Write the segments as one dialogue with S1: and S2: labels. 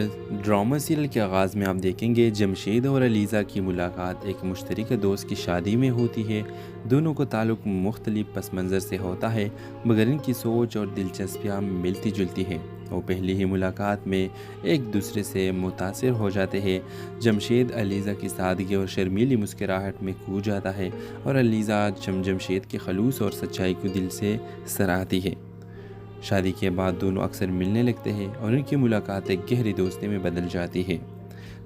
S1: Drama serial के आगाज़ में आप देखेंगे जमशेद और अलीज़ा की मुलाकात एक मुश्तरका दोस्त की शादी में होती है। दोनों को ताल्लुक़ मुख्तलिफ पस मंज़र से होता है, मगर इनकी सोच और दिलचस्पियाँ मिलती जुलती हैं। वो पहली ही मुलाकात में एक दूसरे से मुतासिर हो जाते हैं। जमशेद अलीज़ा की सादगी और शर्मीली मुस्कुराहट में खो जाता है और अलीज़ा जमशेद के खलूस और सच्चाई को दिल से सराहती है। शादी के बाद दोनों अक्सर मिलने लगते हैं और उनकी मुलाकात एक गहरी दोस्ती में बदल जाती है।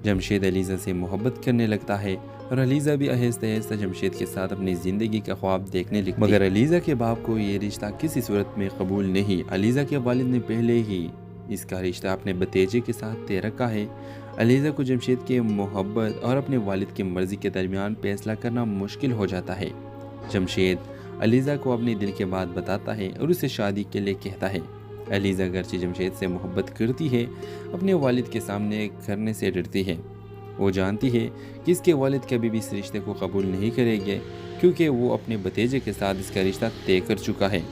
S1: जमशेद अलीज़ा से मोहब्बत करने लगता है और अलीज़ा भी आहिस्ता आहिस्ता जमशेद के साथ अपनी ज़िंदगी का ख्वाब देखने लगती है। मगर अलीज़ा के बाप को ये रिश्ता किसी सूरत में कबूल नहीं। अलीज़ा के वालिद ने पहले ही इसका रिश्ता अपने भतीजे के साथ तय रखा है। अलीज़ा को जमशेद की मोहब्बत और अपने वालिद की मर्ज़ी के दरमियान फैसला करना मुश्किल हो जाता है। जमशेद अलीज़ा को अपने दिल की बात बताता है और उसे शादी के लिए कहता है। अलीज़ा अगरचे जमशेद से मोहब्बत करती है, अपने वालिद के सामने करने से डरती है। वो जानती है कि इसके वालिद कभी भी इस रिश्ते को कबूल नहीं करेंगे, क्योंकि वो अपने भतीजे के साथ इसका रिश्ता तय कर चुका है।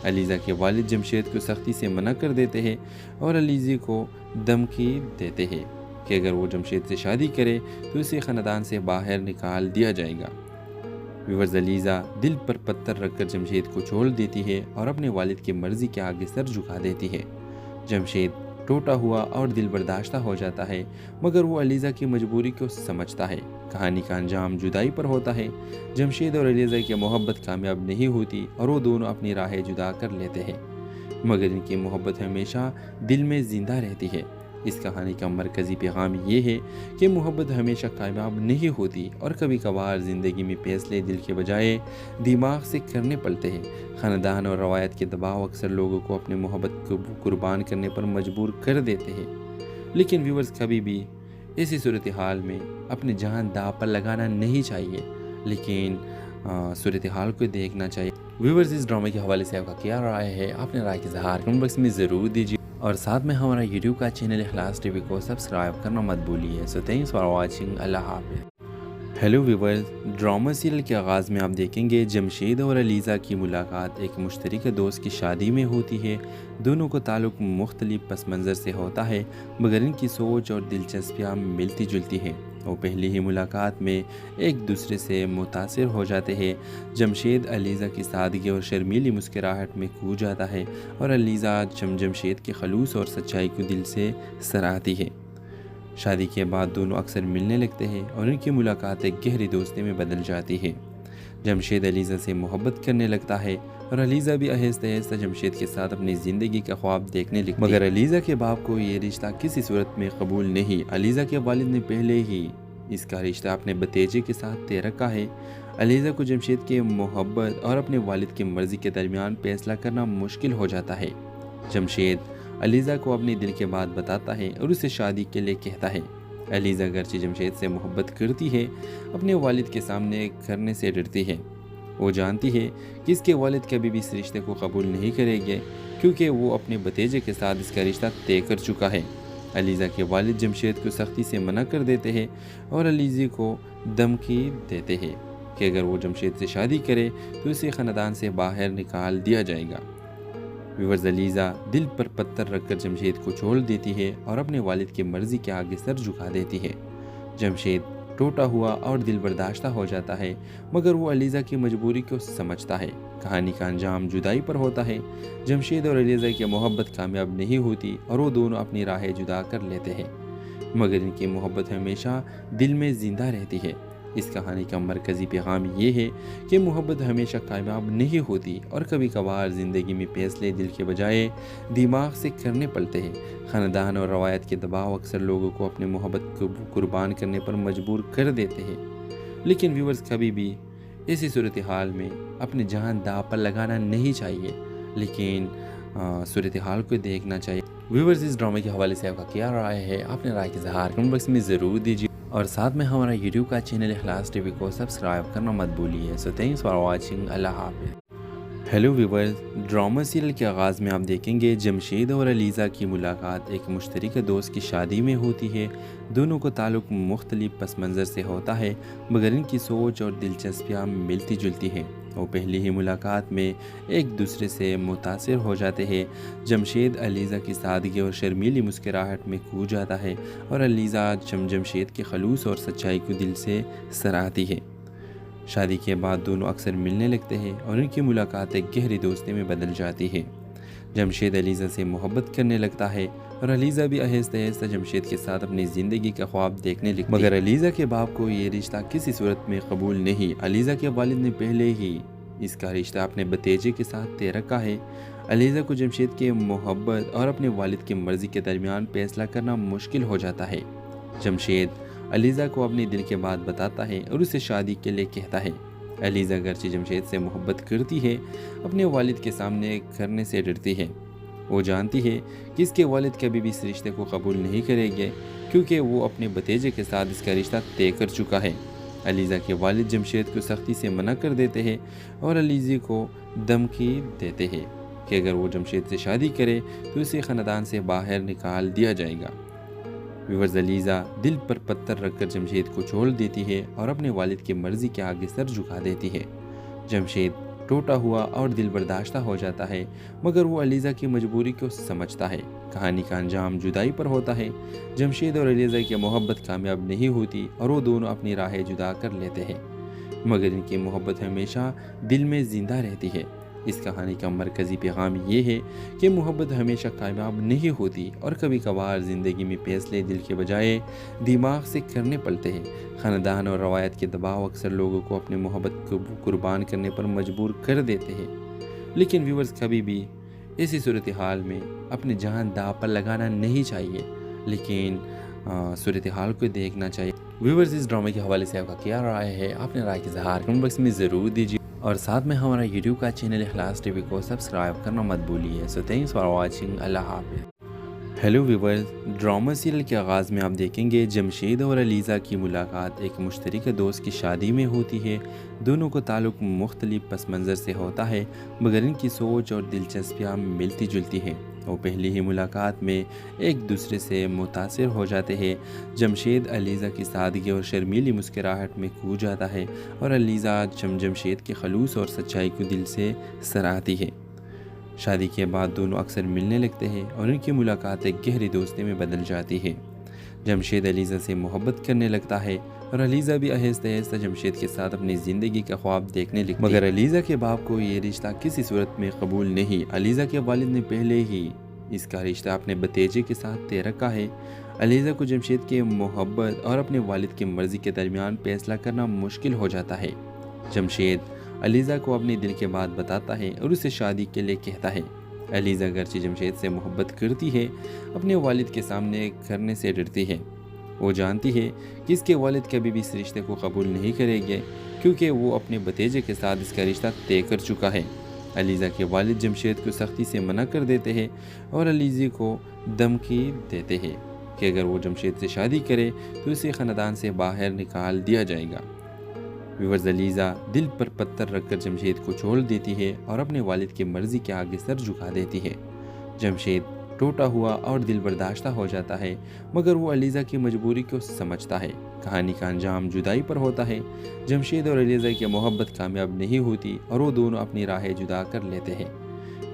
S1: अलीज़ा के वालिद जमशेद को सख्ती से मना कर देते हैं और अलीज़ा को धमकी देते हैं कि अगर वो जमशेद से शादी करे तो उसे ख़ानदान से बाहर निकाल दिया जाएगा। व्यूअर्स, अलीज़ा दिल पर पत्थर रखकर जमशेद को छोड़ देती है और अपने वालिद की मर्ज़ी के आगे सर झुका देती है। जमशेद टूटा हुआ और दिल बर्दाश्ता हो जाता है, मगर वो अलीज़ा की मजबूरी को समझता है। कहानी का अंजाम जुदाई पर होता है। जमशेद और अलीज़ा की मोहब्बत कामयाब नहीं होती और वो दोनों अपनी राहें जुदा कर लेते हैं, मगर इनकी मोहब्बत हमेशा दिल में ज़िंदा रहती है। इस कहानी का मरकज़ी पैगाम ये है कि मोहब्बत हमेशा कामयाब नहीं होती और कभी कभार ज़िंदगी में फैसले दिल के बजाय दिमाग से करने पड़ते हैं। ख़ानदान और रवायत के दबाव अक्सर लोगों को अपने मोहब्बत को कुर्बान करने पर मजबूर कर देते हैं। लेकिन व्यूअर्स, कभी भी ऐसी सूरत हाल में अपनी जान दांव पर लगाना नहीं चाहिए, लेकिन सूरत हाल को देखना चाहिए। व्यूअर्स, इस ड्रामे के हवाले से आपका क्या राय है? अपने राय के इज़हार कमेंट बॉक्स में ज़रूर दीजिए और साथ में हमारा यूट्यूब का चैनल इखलास टीवी को सब्सक्राइब करना मत भूलिए। So thanks for watching. अल्लाह हाफ़िज़। हेलो व्यूअर्स, ड्रामा सीरियल के आगाज़ में आप देखेंगे जमशेद और अलीज़ा की मुलाकात एक मुश्तरका दोस्त की शादी में होती है। दोनों को ताल्लुक़ मुख्तलिफ पस मंज़र से होता है, मगर इनकी सोच और दिलचस्पियाँ मिलती जुलती हैं। वो पहली ही मुलाकात में एक दूसरे से मुतासिर हो जाते हैं। जमशेद अलीज़ा की सादगी और शर्मीली मुस्कुराहट में खो जाता है और अलीज़ा जमशेद के खलूस और सच्चाई को दिल से सराहती है। शादी के बाद दोनों अक्सर मिलने लगते हैं और उनकी मुलाकात एक गहरी दोस्ती में बदल जाती है। जमशेद अलीज़ा से मोहब्बत करने लगता है और अलीज़ा भी आहिस्ता आहिस्ता जमशेद के साथ अपनी ज़िंदगी का ख्वाब देखने लगती है। मगर अलीज़ा के बाप को ये रिश्ता किसी सूरत में कबूल नहीं। अलीज़ा के वालिद ने पहले ही इसका रिश्ता अपने भतीजे के साथ तय रखा है। अलीज़ा को जमशेद की मोहब्बत और अपने वालिद की मर्ज़ी के दरमियान फैसला करना मुश्किल हो जाता है। जमशेद अलीज़ा को अपने दिल की बात बताता है और उसे शादी के लिए कहता है। अलीज़ा अगरचे जमशेद से मोहब्बत करती है, अपने वालिद के सामने करने से डरती है। वो जानती है कि इसके वालिद कभी भी इस रिश्ते को कबूल नहीं करेंगे, क्योंकि वो अपने भतीजे के साथ इसका रिश्ता तय कर चुका है। अलीज़ा के वालिद जमशेद को सख्ती से मना कर देते हैं और अलीज़ा को धमकी देते हैं कि अगर वो जमशेद से शादी करे तो उसे ख़ानदान से बाहर निकाल दिया जाएगा। व्यूअर्स, अलीज़ा दिल पर पत्थर रखकर जमशेद को छोड़ देती है और अपने वालिद की मर्ज़ी के आगे सर झुका देती है। जमशेद टूटा हुआ और दिल बर्दाश्ता हो जाता है, मगर वो अलीज़ा की मजबूरी को समझता है। कहानी का अंजाम जुदाई पर होता है। जमशेद और अलीज़ा की मोहब्बत कामयाब नहीं होती और वो दोनों अपनी राहें जुदा कर लेते हैं, मगर इनकी मोहब्बत हमेशा दिल में ज़िंदा रहती है। इस कहानी का मरकज़ी पैगाम ये है कि मोहब्बत हमेशा कामयाब नहीं होती और कभी कभार ज़िंदगी में फैसले दिल के बजाय दिमाग से करने पड़ते हैं। ख़ानदान और रवायत के दबाव अक्सर लोगों को अपने मोहब्बत को कुर्बान करने पर मजबूर कर देते हैं। लेकिन व्यूअर्स, कभी भी ऐसी सूरत हाल में अपनी जान दांव पर लगाना नहीं चाहिए, लेकिन सूरत हाल को देखना चाहिए। व्यूअर्स, इस ड्रामे के हवाले से आपका क्या राय है? अपने राय के इज़हार कमेंट बॉक्स में ज़रूर दीजिए और साथ में हमारा यूट्यूब का चैनल इखलास टीवी को सब्सक्राइब करना मत भूलिए। So thanks for watching. अल्लाह हाफ़िज़। हेलो व्यूवर्स, ड्रामा सीरियल के आगाज़ में आप देखेंगे जमशेद और अलीज़ा की मुलाकात एक मुश्तरक दोस्त की शादी में होती है। दोनों को ताल्लुक़ मुख्तलिफ पस मंज़र से होता है, मगर इनकी सोच और दिलचस्पियाँ मिलती जुलती हैं। वो पहली ही मुलाकात में एक दूसरे से मुतासिर हो जाते हैं। जमशेद अलीज़ा की सादगी और शर्मीली मुस्कुराहट में खो जाता है और अलीज़ा जमशेद के खलूस और सच्चाई को दिल से सराहती है। शादी के बाद दोनों अक्सर मिलने लगते हैं और इनकी मुलाकात एक गहरी दोस्ती में बदल जाती है। जमशेद अलीज़ा से मोहब्बत करने लगता है और अलीज़ा भी आहिस्ता आहिस्ता जमशेद के साथ अपनी ज़िंदगी का ख्वाब देखने लगती है। मगर अलीज़ा के बाप को ये रिश्ता किसी सूरत में कबूल नहीं। अलीज़ा के वालिद ने पहले ही इसका रिश्ता अपने भतीजे के साथ तय रखा है। अलीज़ा को जमशेद की मोहब्बत और अपने वालिद की मर्ज़ी के दरमियान फैसला करना मुश्किल हो जाता है। जमशेद अलीज़ा को अपने दिल की बात बताता है और उसे शादी के लिए कहता है। अलीज़ा अगरचे जमशेद से मोहब्बत करती है, अपने वालिद के सामने करने से डरती है। वो जानती है कि इसके वालिद कभी भी इस रिश्ते को कबूल नहीं करेंगे, क्योंकि वो अपने भतीजे के साथ इसका रिश्ता तय कर चुका है। अलीज़ा के वालिद जमशेद को सख्ती से मना कर देते हैं और अलीज़ा को धमकी देते हैं कि अगर वो जमशेद से शादी करे तो उसे ख़ानदान से बाहर निकाल दिया जाएगा। व्यूअर्स, अलीज़ा दिल पर पत्थर रखकर जमशेद को छोड़ देती है और अपने वालिद की मर्ज़ी के आगे सर झुका देती है। जमशेद टूटा हुआ और दिल बर्दाश्ता हो जाता है, मगर वो अलीज़ा की मजबूरी को समझता है। कहानी का अंजाम जुदाई पर होता है। जमशेद और अलीज़ा की मोहब्बत कामयाब नहीं होती और वो दोनों अपनी राहें जुदा कर लेते हैं, मगर इनकी मोहब्बत हमेशा दिल में ज़िंदा रहती है। इस कहानी का मरकज़ी पैगाम ये है कि मोहब्बत हमेशा कामयाब नहीं होती और कभी कभार ज़िंदगी में फैसले दिल के बजाय दिमाग से करने पड़ते हैं। ख़ानदान और रवायत के दबाव अक्सर लोगों को अपनी मोहब्बत को कुर्बान करने पर मजबूर कर देते हैं। लेकिन व्यूअर्स, कभी भी ऐसी सूरत हाल में अपनी जान दांव पर लगाना नहीं चाहिए, लेकिन सूरत हाल को देखना चाहिए। व्यूअर्स, इस ड्रामे के हवाले से आपका क्या राय है? आपने राय का इज़हार कमेंट बॉक्स में ज़रूर दीजिए और साथ में हमारा यूट्यूब का चैनल इखलास टीवी को सब्सक्राइब करना मत भूलिए। So thanks for watching. अल्लाह हाफ़िज़। हेलो व्यूवर्स, ड्रामा सीरियल के आगाज़ में आप देखेंगे जमशेद और अलीज़ा की मुलाकात एक मुश्तरक दोस्त की शादी में होती है। दोनों को ताल्लुक़ मुख्तलिफ पस मंज़र से होता है, मगर इनकी सोच और दिलचस्पियाँ मिलती जुलती हैं। वो पहली ही मुलाकात में एक दूसरे से मुतासिर हो जाते हैं। जमशेद अलीज़ा की सादगी और शर्मीली मुस्कुराहट में खो जाता है और अलीज़ा जमशेद के खलूस और सच्चाई को दिल से सराहती है। शादी के बाद दोनों अक्सर मिलने लगते हैं और इनकी मुलाकात एक गहरी दोस्ती में बदल जाती है। जमशेद अलीज़ा से मोहब्बत करने लगता है और अलीज़ा भी आहिस्ता आहिस्ता जमशेद के साथ अपनी ज़िंदगी का ख्वाब देखने लगती है। मगर अलीज़ा के बाप को ये रिश्ता किसी सूरत में कबूल नहीं। अलीज़ा के वालिद ने पहले ही इसका रिश्ता अपने भतीजे के साथ तय रखा है। अलीज़ा को जमशेद की मोहब्बत और अपने वालिद की मर्ज़ी के दरमियान फैसला करना मुश्किल हो जाता है। जमशेद अलीज़ा को अपनी दिल की बात बताता है और उसे शादी के लिए कहता है। अलीज़ा अगरचे जमशेद से मोहब्बत करती है, अपने वालिद के सामने करने से डरती है। वो जानती है कि इसके वालिद कभी भी इस रिश्ते को कबूल नहीं करेंगे, क्योंकि वो अपने भतीजे के साथ इसका रिश्ता तय कर चुका है। अलीज़ा के वालिद जमशेद को सख्ती से मना कर देते हैं और अलीज़ा को धमकी देते हैं कि अगर वो जमशेद से शादी करे तो उसे ख़ानदान से बाहर निकाल दिया जाएगा। व्यूअर्स, अलीज़ा दिल पर पत्थर रखकर जमशेद को छोड़ देती है और अपने वालिद की मर्ज़ी के आगे सर झुका देती है। जमशेद टूटा हुआ और दिल बर्दाश्ता हो जाता है, मगर वो अलीज़ा की मजबूरी को समझता है। कहानी का अंजाम जुदाई पर होता है। जमशेद और अलीज़ा की मोहब्बत कामयाब नहीं होती और वो दोनों अपनी राहें जुदा कर लेते हैं,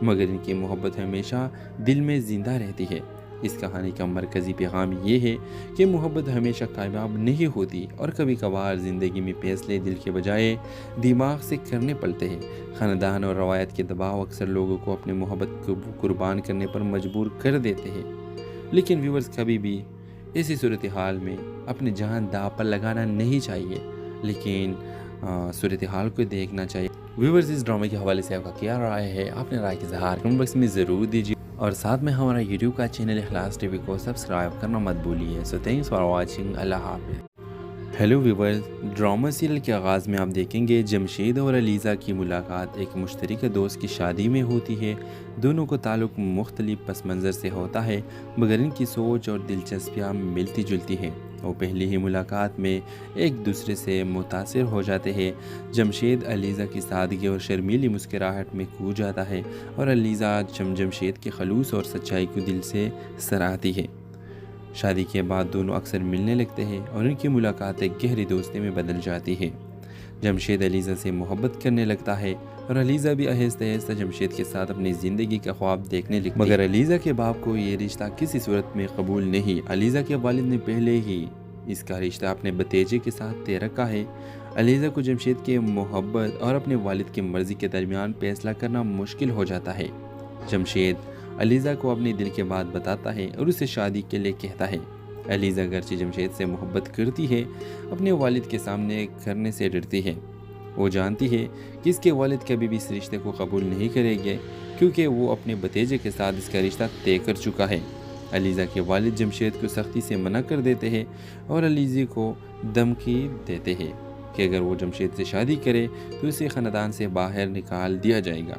S1: मगर इनकी मोहब्बत हमेशा दिल में ज़िंदा रहती है। इस कहानी का मरकज़ी पैगाम ये है कि मोहब्बत हमेशा कामयाब नहीं होती और कभी कभार ज़िंदगी में फैसले दिल के बजाय दिमाग से करने पड़ते हैं। ख़ानदान और रवायत के दबाव अक्सर लोगों को अपनी मोहब्बत को कुर्बान करने पर मजबूर कर देते हैं। लेकिन व्यूअर्स, कभी भी ऐसी सूरत हाल में अपनी जान दांव पर लगाना नहीं चाहिए, लेकिन सूरत हाल को देखना चाहिए। व्यूअर्स, इस ड्रामे के हवाले से आपका क्या राय है? आपने राय का इज़हार कमेंट बॉक्स में ज़रूर दीजिए और साथ में हमारा यूट्यूब का चैनल इखलास टीवी को सब्सक्राइब करना मत भूलिए। So thanks for watching. अल्लाह हाफ़िज़। हेलो व्यूवर्स, ड्रामा सीरियल के आगाज़ में आप देखेंगे जमशेद और अलीज़ा की मुलाकात एक मुश्तरका दोस्त की शादी में होती है। दोनों को ताल्लुक़ मुख्तलिफ पस मंज़र से होता है, मगर इनकी सोच और दिलचस्पियाँ मिलती जुलती हैं। वो पहली ही मुलाकात में एक दूसरे से मुतासिर हो जाते हैं। जमशेद अलीज़ा की सादगी और शर्मीली मुस्कुराहट में खो जाता है और अलीज़ा जमशेद के खलूस और सच्चाई को दिल से सराहती है। शादी के बाद दोनों अक्सर मिलने लगते हैं और उनकी मुलाकात एक गहरी दोस्ती में बदल जाती है। जमशेद अलीज़ा से मोहब्बत करने लगता है और अलीज़ा भी आहिस्ता आहिस्ता जमशेद के साथ अपनी ज़िंदगी का ख्वाब देखने लगती है। मगर अलीज़ा के बाप को ये रिश्ता किसी सूरत में कबूल नहीं। अलीज़ा के वालिद ने पहले ही इसका रिश्ता अपने भतीजे के साथ तय रखा है। अलीज़ा को जमशेद की मोहब्बत और अपने वालिद की मर्ज़ी के दरमियान फैसला करना मुश्किल हो जाता है। जमशेद अलीज़ा को अपने दिल की बात बताता है और उसे शादी के लिए कहता है। अलीज़ा अगरचे जमशेद से मोहब्बत करती है, अपने वालिद के सामने करने से डरती है। वो जानती है कि इसके वालिद कभी भी इस रिश्ते को कबूल नहीं करेंगे, क्योंकि वो अपने भतीजे के साथ इसका रिश्ता तय कर चुका है। अलीज़ा के वालिद जमशेद को सख्ती से मना कर देते हैं और अलीज़ा को धमकी देते हैं कि अगर वो जमशेद से शादी करे तो उसे ख़ानदान से बाहर निकाल दिया जाएगा।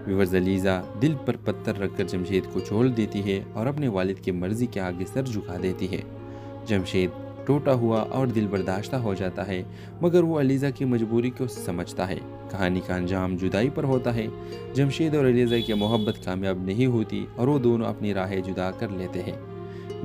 S1: व्यूअर्स, अलीज़ा दिल पर पत्थर रखकर जमशेद को छोड़ देती है और अपने वालिद की मर्ज़ी के आगे सर झुका देती है। जमशेद टूटा हुआ और दिल बर्दाश्ता हो जाता है, मगर वो अलीज़ा की मजबूरी को समझता है। कहानी का अंजाम जुदाई पर होता है। जमशेद और अलीज़ा की मोहब्बत कामयाब नहीं होती और वो दोनों अपनी राहें जुदा कर लेते हैं,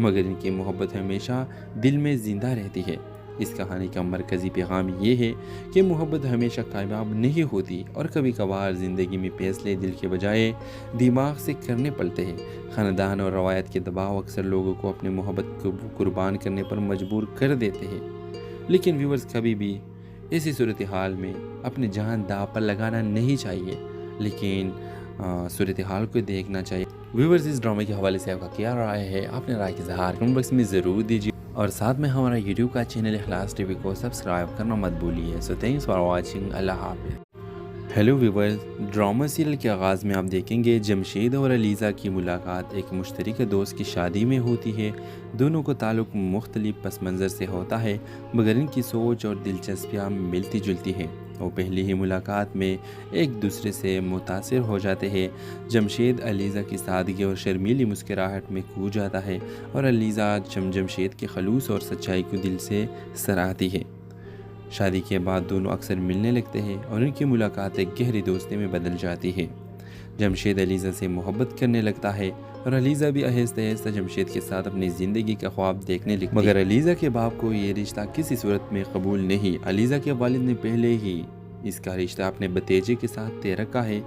S1: मगर इनकी मोहब्बत हमेशा दिल में ज़िंदा रहती है। इस कहानी का मरकज़ी पैगाम ये है कि मोहब्बत हमेशा कामयाब नहीं होती और कभी कभार ज़िंदगी में फैसले दिल के बजाय दिमाग से करने पड़ते हैं। ख़ानदान और रवायत के दबाव अक्सर लोगों को अपनी मोहब्बत को कुर्बान करने पर मजबूर कर देते हैं। लेकिन व्यूअर्स, कभी भी ऐसी सूरत हाल में अपनी जान दांव पर लगाना नहीं चाहिए, लेकिन सूरत हाल को देखना चाहिए। व्यूअर्स, इस ड्रामे के हवाले से आपका क्या राय है? अपने राय का इज़हार कमेंट बॉक्स में ज़रूर दीजिए और साथ में हमारा यूट्यूब का चैनल इखलास टीवी को सब्सक्राइब करना मत भूलिए। So thanks for watching. अल्लाह हाफ़िज़। हेलो व्यूवर्स, ड्रामा सीरियल के आगाज़ में आप देखेंगे जमशेद और अलीज़ा की मुलाकात एक मुश्तरका दोस्त की शादी में होती है। दोनों को ताल्लुक़ मुख्तलिफ पस मंज़र से होता है, मगर इनकी सोच और दिलचस्पियाँ मिलती जुलती हैं। वो पहली ही मुलाकात में एक दूसरे से मुतासिर हो जाते हैं। जमशेद अलीज़ा की सादगी और शर्मीली मुस्कुराहट में खो जाता है और अलीज़ा जमशेद के खलूस और सच्चाई को दिल से सराहती है। शादी के बाद दोनों अक्सर मिलने लगते हैं और उनकी मुलाकात एक गहरी दोस्ती में बदल जाती है। जमशेद अलीज़ा से मोहब्बत करने लगता है और अलीज़ा भी आहिस्ता आहिस्ता जमशेद के साथ अपनी ज़िंदगी का ख्वाब देखने लगती है। मगर अलीज़ा के बाप को ये रिश्ता किसी सूरत में कबूल नहीं। अलीज़ा के वालिद ने पहले ही इसका रिश्ता अपने भतीजे के साथ तय रखा है।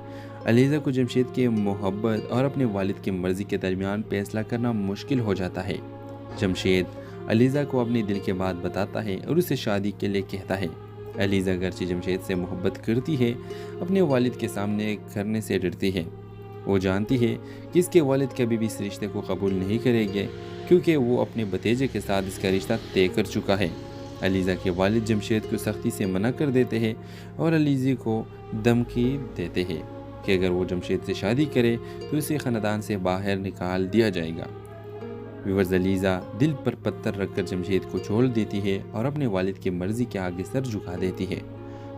S1: अलीज़ा को जमशेद की मोहब्बत और अपने वालिद की मर्ज़ी के दरमियान फैसला करना मुश्किल हो जाता है। जमशेद अलीज़ा को अपनी दिल की बात बताता है और उसे शादी के लिए कहता है। अलीज़ा अगरचे जमशेद से मोहब्बत करती है, अपने वालिद के सामने करने से डरती है। वो जानती है कि इसके वालिद कभी भी इस रिश्ते को कबूल नहीं करेंगे, क्योंकि वो अपने भतीजे के साथ इसका रिश्ता तय कर चुका है। अलीज़ा के वालिद जमशेद को सख्ती से मना कर देते हैं और अलीज़ा को धमकी देते हैं कि अगर वो जमशेद से शादी करे तो उसे ख़ानदान से बाहर निकाल दिया जाएगा। व्यूअर्स, अलीज़ा दिल पर पत्थर रखकर जमशेद को छोड़ देती है और अपने वालिद की मर्ज़ी के आगे सर झुका देती है।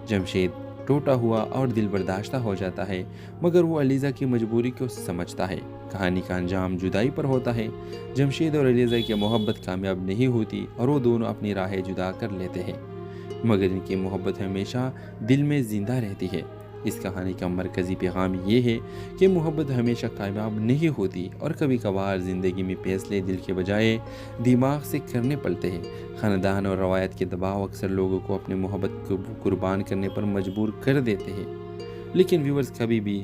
S1: जमशेद टूटा हुआ और दिल बर्दाश्ता हो जाता है, मगर वो अलीज़ा की मजबूरी को समझता है। कहानी का अंजाम जुदाई पर होता है। जमशेद और अलीज़ा की मोहब्बत कामयाब नहीं होती और वो दोनों अपनी राहें जुदा कर लेते हैं, मगर इनकी मोहब्बत हमेशा दिल में ज़िंदा रहती है। इस कहानी का मरकज़ी पैगाम ये है कि मोहब्बत हमेशा कामयाब नहीं होती और कभी कभार ज़िंदगी में फैसले दिल के बजाय दिमाग से करने पड़ते हैं। ख़ानदान और रवायत के दबाव अक्सर लोगों को अपनी मोहब्बत को कुर्बान करने पर मजबूर कर देते हैं। लेकिन व्यूअर्स, कभी भी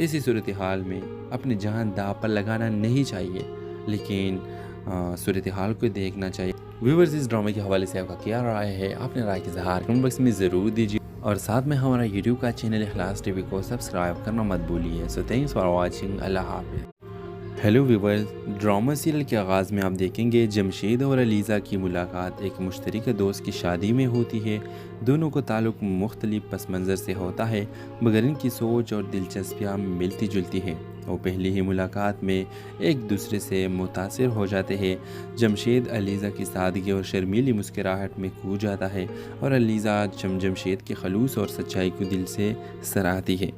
S1: ऐसी सूरत हाल में अपनी जान दांव पर लगाना नहीं चाहिए, लेकिन सूरत हाल को देखना चाहिए। व्यूअर्स, इस ड्रामे के हवाले से आपका क्या राय है? अपने राय का इज़हार कमेंट बॉक्स में ज़रूर दीजिए और साथ में हमारा यूट्यूब का चैनल इखलास टीवी को सब्सक्राइब करना मत भूलिए। So thanks for watching. अल्लाह हाफ़िज़। हेलो व्यूवर्स, ड्रामा सीरियल के आगाज़ में आप देखेंगे जमशेद और अलीज़ा की मुलाकात एक मुश्तरका दोस्त की शादी में होती है। दोनों को ताल्लुक़ मुख्तलिफ पस मंज़र से होता है, मगर इनकी सोच और दिलचस्पियाँ मिलती जुलती हैं। वो पहली ही मुलाकात में एक दूसरे से मुतासिर हो जाते हैं। जमशेद अलीज़ा की सादगी और शर्मीली मुस्कुराहट में खो जाता है और अलीज़ा जमशेद के खलूस और सच्चाई को दिल से सराहती है।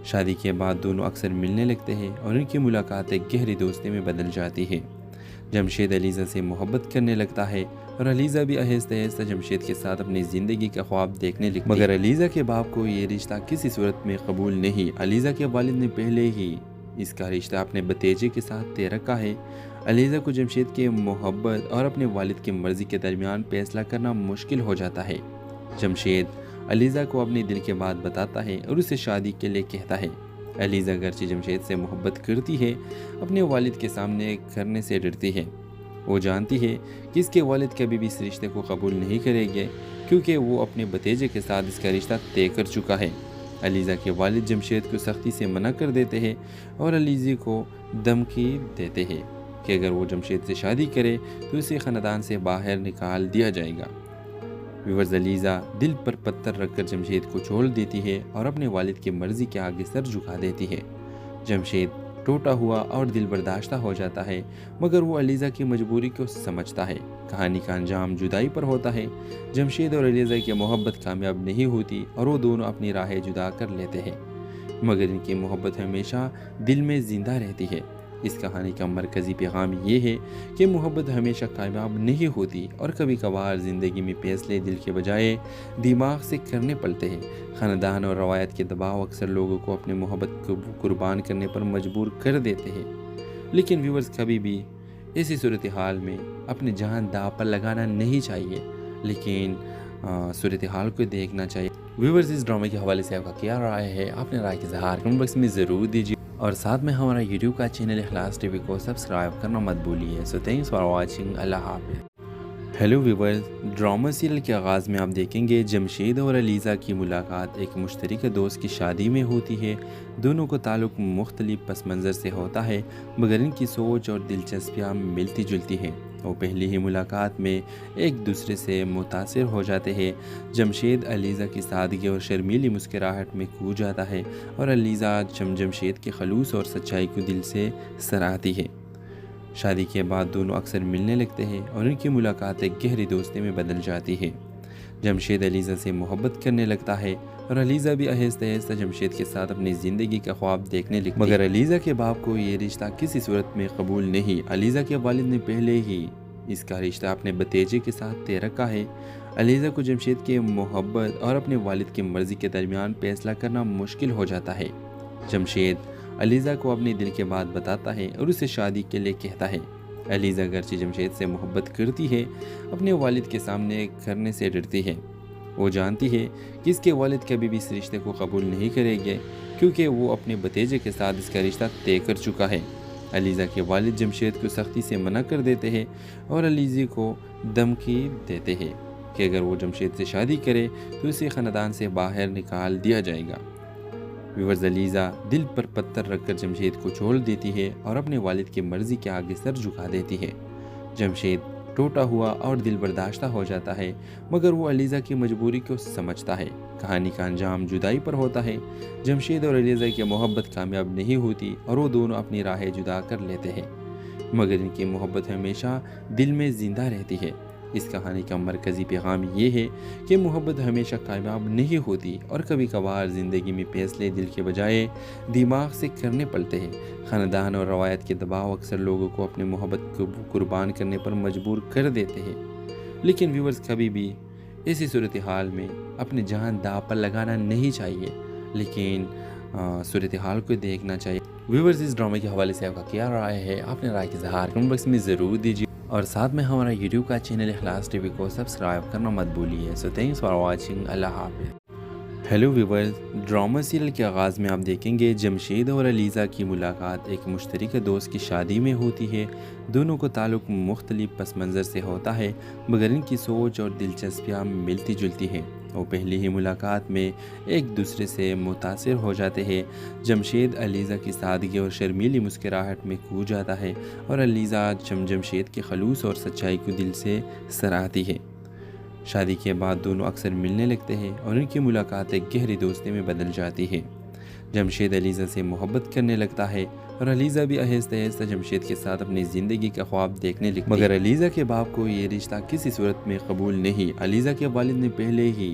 S1: शादी के बाद दोनों अक्सर मिलने लगते हैं और उनकी मुलाकात एक गहरी दोस्ती में बदल जाती है। जमशेद अलीज़ा से मोहब्बत करने लगता है और अलीज़ा भी आहिस्ता आहिस्ता जमशेद के साथ अपनी ज़िंदगी का ख्वाब देखने लगती है। मगर अलीज़ा के बाप को ये रिश्ता किसी सूरत में कबूल नहीं। अलीज़ा के वालिद ने पहले ही इसका रिश्ता अपने भतीजे के साथ तय रखा है। अलीज़ा को जमशेद की मोहब्बत और अपने वालिद की मर्ज़ी के दरमियान फैसला करना मुश्किल हो जाता है। जमशेद अलीज़ा को अपने दिल की बात बताता है और उसे शादी के लिए कहता है। अलीज़ा अगरचे जमशेद से मोहब्बत करती है, अपने वालिद के सामने करने से डरती है। वो जानती है कि इसके वालिद कभी भी इस रिश्ते को कबूल नहीं करेंगे, क्योंकि वो अपने भतीजे के साथ इसका रिश्ता तय कर चुका है। अलीज़ा के वालिद जमशेद को सख्ती से मना कर देते हैं और अलीज़ा को धमकी देते हैं कि अगर वो जमशेद से शादी करे तो उसे ख़ानदान से बाहर निकाल दिया जाएगा। व्यूअर्स, अलीज़ा दिल पर पत्थर रखकर जमशेद को छोड़ देती है और अपने वालिद की मर्ज़ी के आगे सर झुका देती है। जमशेद टूटा हुआ और दिल बर्दाश्ता हो जाता है, मगर वो अलीज़ा की मजबूरी को समझता है। कहानी का अंजाम जुदाई पर होता है। जमशेद और अलीज़ा की मोहब्बत कामयाब नहीं होती और वो दोनों अपनी राहें जुदा कर लेते हैं, मगर इनकी मोहब्बत हमेशा दिल में ज़िंदा रहती है। इस कहानी का मरकज़ी पैगाम ये है कि मोहब्बत हमेशा कामयाब नहीं होती और कभी कभार ज़िंदगी में फैसले दिल के बजाय दिमाग से करने पड़ते हैं। ख़ानदान और रवायत के दबाव अक्सर लोगों को अपनी मोहब्बत को कुर्बान करने पर मजबूर कर देते हैं। लेकिन व्यूअर्स, कभी भी ऐसी सूरत हाल में अपनी जान दांव पर लगाना नहीं चाहिए, लेकिन सूरत हाल को देखना चाहिए। व्यूअर्स, इस ड्रामे के हवाले से आपका क्या राय है? अपने राय के इज़हार कमेंट बॉक्स में ज़रूर दीजिए और साथ में हमारा यूट्यूब का चैनल इखलास टीवी को सब्सक्राइब करना मत भूलिए। So thanks for watching. अल्लाह हाफ़िज़। हेलो व्यूवर्स, ड्रामा सीरियल के आगाज़ में आप देखेंगे जमशेद और अलीज़ा की मुलाकात एक मुश्तरका दोस्त की शादी में होती है। दोनों को ताल्लुक़ मुख्तलिफ पस मंज़र से होता है, मगर इनकी सोच और दिलचस्पियाँ मिलती जुलती हैं। वो पहली ही मुलाकात में एक दूसरे से मुतासिर हो जाते हैं। जमशेद अलीज़ा की सादगी और शर्मीली मुस्कुराहट में खो जाता है और अलीज़ा जमशेद के खलूस और सच्चाई को दिल से सराहती है। शादी के बाद दोनों अक्सर मिलने लगते हैं और उनकी मुलाकात एक गहरी दोस्ती में बदल जाती है। जमशेद अलीज़ा से मोहब्बत करने लगता है और अलीज़ा भी आहिस्ता आहिस्ता जमशेद के साथ अपनी ज़िंदगी का ख्वाब देखने लगती है। मगर अलीज़ा के बाप को ये रिश्ता किसी सूरत में कबूल नहीं। अलीज़ा के वालिद ने पहले ही इसका रिश्ता अपने भतीजे के साथ तय रखा है। अलीज़ा को जमशेद की मोहब्बत और अपने वालिद की मर्ज़ी के दरमियान फैसला करना मुश्किल हो जाता है। जमशेद अलीज़ा को अपने दिल की बात बताता है और उसे शादी के लिए कहता है। अलीज़ा अगरचे जमशेद से मोहब्बत करती है, अपने वालिद के सामने करने से डरती है। वो जानती है कि इसके वालिद कभी भी इस रिश्ते को कबूल नहीं करेंगे, क्योंकि वो अपने भतीजे के साथ इसका रिश्ता तय कर चुका है। अलीज़ा के वालिद जमशेद को सख्ती से मना कर देते हैं और अलीज़ा को धमकी देते हैं कि अगर वो जमशेद से शादी करे तो उसे ख़ानदान से बाहर निकाल दिया जाएगा। व्यूअर्स, अलीज़ा दिल पर पत्थर रखकर जमशेद को छोड़ देती है और अपने वालिद की मर्ज़ी के आगे सर झुका देती है। जमशेद टूटा हुआ और दिल बर्दाश्ता हो जाता है, मगर वो अलीज़ा की मजबूरी को समझता है। कहानी का अंजाम जुदाई पर होता है। जमशेद और अलीज़ा की मोहब्बत कामयाब नहीं होती और वो दोनों अपनी राहें जुदा कर लेते हैं, मगर इनकी मोहब्बत हमेशा दिल में ज़िंदा रहती है। इस कहानी का मरकज़ी पैगाम ये है कि मोहब्बत हमेशा कामयाब नहीं होती और कभी कभार ज़िंदगी में फैसले दिल के बजाय दिमाग से करने पड़ते हैं। ख़ानदान और रवायत के दबाव अक्सर लोगों को अपनी मोहब्बत को कुर्बान करने पर मजबूर कर देते हैं। लेकिन व्यूअर्स, कभी भी ऐसी सूरत हाल में अपनी जान दांव पर लगाना नहीं चाहिए, लेकिन सूरत हाल को देखना चाहिए। व्यूअर्स, इस ड्रामे के हवाले से आपका क्या राय है? अपने राय के इज़हार कमेंट बॉक्स में ज़रूर दीजिए और साथ में हमारा यूट्यूब का चैनल इखलास टीवी को सब्सक्राइब करना मत भूलिए। So thanks for watching. अल्लाह हाफ़िज़। हेलो व्यूवर्स, ड्रामा सीरियल के आगाज़ में आप देखेंगे जमशेद और अलीज़ा की मुलाकात एक मुश्तरका दोस्त की शादी में होती है। दोनों को ताल्लुक़ मुख्तलिफ पस मंज़र से होता है, मगर इनकी सोच और दिलचस्पियाँ मिलती जुलती हैं। वो पहली ही मुलाकात में एक दूसरे से मुतासिर हो जाते हैं। जमशेद अलीज़ा की सादगी और शर्मीली मुस्कुराहट में खो जाता है और अलीज़ा जमशेद के खलूस और सच्चाई को दिल से सराहती है। शादी के बाद दोनों अक्सर मिलने लगते हैं और उनकी मुलाकात एक गहरी दोस्ती में बदल जाती है। जमशेद अलीज़ा से मोहब्बत करने लगता है और अलीज़ा भी आहिस्ता आहिस्ता जमशेद के साथ अपनी ज़िंदगी का ख्वाब देखने लगती है। मगर अलीज़ा के बाप को ये रिश्ता किसी सूरत में कबूल नहीं। अलीज़ा के वालिद ने पहले ही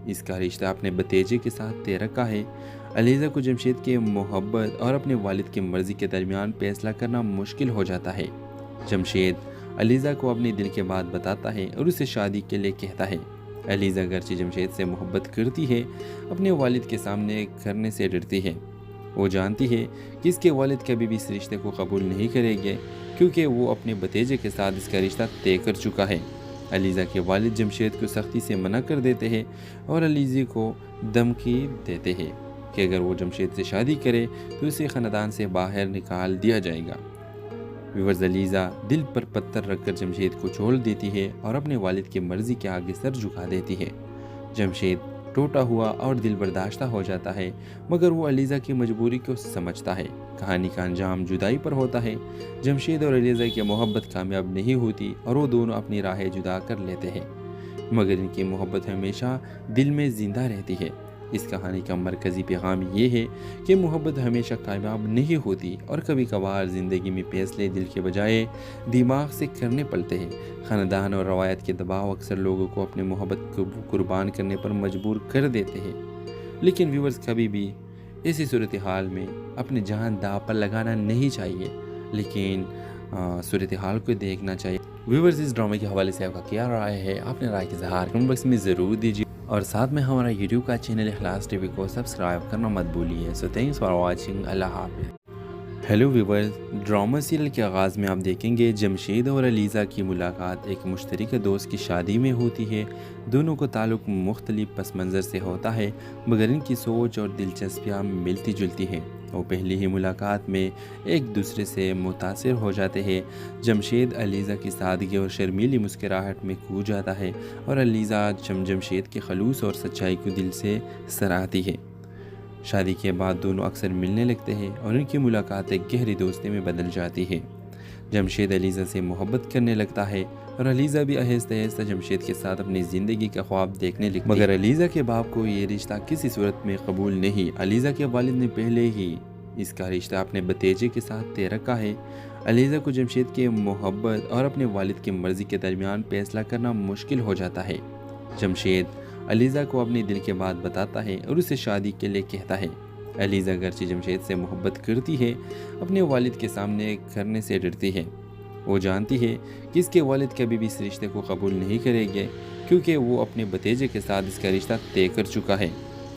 S1: इसका रिश्ता अपने भतीजे के साथ तय रखा है। अलीज़ा को जमशेद की मोहब्बत और अपने वालिद की मर्ज़ी के दरमियान फैसला करना मुश्किल हो जाता है। जमशेद अलीज़ा को अपने दिल के बात बताता है और उसे शादी के लिए कहता है। अलीज़ा अगरचे जमशेद से मोहब्बत करती है, अपने वालिद के सामने करने से डरती है। वो जानती है कि इसके वालिद कभी भी इस रिश्ते को कबूल नहीं करेंगे क्योंकि वो अपने भतीजे के साथ इसका रिश्ता तय कर चुका है। अलीज़ा के वालिद जमशेद को सख्ती से मना कर देते हैं और अलीज़ा को धमकी देते हैं कि अगर वो जमशेद से शादी करे तो उसे ख़ानदान से बाहर निकाल दिया जाएगा। व्यूअर्स, अलीज़ा दिल पर पत्थर रखकर जमशेद को छोड़ देती है और अपने वालिद की मर्ज़ी के आगे सर झुका देती है। जमशेद टूटा हुआ और दिल बर्दाश्ता हो जाता है, मगर वो अलीज़ा की मजबूरी को समझता है। कहानी का अंजाम जुदाई पर होता है। जमशेद और अलीज़ा की मोहब्बत कामयाब नहीं होती और वो दोनों अपनी राहें जुदा कर लेते हैं, मगर इनकी मोहब्बत हमेशा दिल में ज़िंदा रहती है। इस कहानी का मरकज़ी पैगाम ये है कि मोहब्बत हमेशा कामयाब नहीं होती और कभी कभार ज़िंदगी में फैसले दिल के बजाय दिमाग से करने पड़ते हैं। ख़ानदान और रवायत के दबाव अक्सर लोगों को अपनी मोहब्बत को कुर्बान करने पर मजबूर कर देते हैं। लेकिन व्यूअर्स, कभी भी ऐसी सूरत हाल में अपनी जान दांव पर लगाना नहीं चाहिए, लेकिन सूरत हाल को देखना चाहिए। व्यूअर्स, इस ड्रामे के हवाले से आपका क्या राय है? अपने राय के इज़हार कमेंट बॉक्स में ज़रूर दीजिए और साथ में हमारा यूट्यूब का चैनल इखलास टीवी को सब्सक्राइब करना मत भूलिए। So thanks for watching. अल्लाह हाफ़िज़। हेलो व्यूअर्स, ड्रामा सीरियल के आगाज़ में आप देखेंगे जमशेद और अलीज़ा की मुलाकात एक मुश्तरका दोस्त की शादी में होती है। दोनों को ताल्लुक़ मुख्तलिफ पस मंज़र से होता है, मगर इनकी सोच और दिलचस्पियाँ मिलती जुलती हैं। वो पहली ही मुलाकात में एक दूसरे से मुतासिर हो जाते हैं। जमशेद अलीज़ा की सादगी और शर्मीली मुस्कुराहट में खो जाता है और अलीज़ा जमशेद के खलूस और सच्चाई को दिल से सराहती है। शादी के बाद दोनों अक्सर मिलने लगते हैं और उनकी मुलाकात एक गहरी दोस्ती में बदल जाती है। जमशेद अलीज़ा से मोहब्बत करने लगता है और अलीज़ा भी आहिस्ता आहिस्ता जमशेद के साथ अपनी ज़िंदगी का ख्वाब देखने लगती है। मगर अलीज़ा के बाप को ये रिश्ता किसी सूरत में कबूल नहीं। अलीज़ा के वालिद ने पहले ही इसका रिश्ता अपने भतीजे के साथ तय रखा है। अलीज़ा को जमशेद की मोहब्बत और अपने वालिद की मर्ज़ी के दरमियान फैसला करना मुश्किल हो जाता है। जमशेद अलीज़ा को अपने दिल के बात बताता है और उसे शादी के लिए कहता है। अलीज़ा अगरचे जमशेद से मोहब्बत करती है, अपने वालिद के सामने करने से डरती है। वो जानती है कि इसके वालिद कभी भी इस रिश्ते को कबूल नहीं करेंगे क्योंकि वो अपने भतीजे के साथ इसका रिश्ता तय कर चुका है।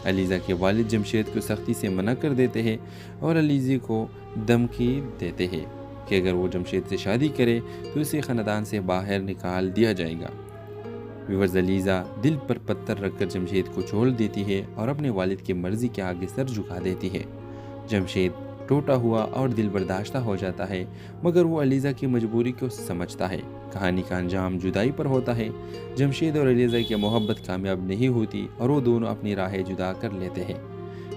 S1: अलीज़ा के वालिद जमशेद को सख्ती से मना कर देते हैं और अलीज़ा को धमकी देते हैं कि अगर वो जमशेद से शादी करे तो उसे ख़ानदान से बाहर निकाल दिया जाएगा। व्यूअर्स, अलीज़ा दिल पर पत्थर रखकर जमशेद को छोड़ देती है और अपने वालिद की मर्ज़ी के आगे सर झुका देती है। जमशेद टूटा हुआ और दिल बर्दाश्ता हो जाता है, मगर वो अलीज़ा की मजबूरी को समझता है। कहानी का अंजाम जुदाई पर होता है। जमशेद और अलीज़ा की मोहब्बत कामयाब नहीं होती और वो दोनों अपनी राहें जुदा कर लेते हैं,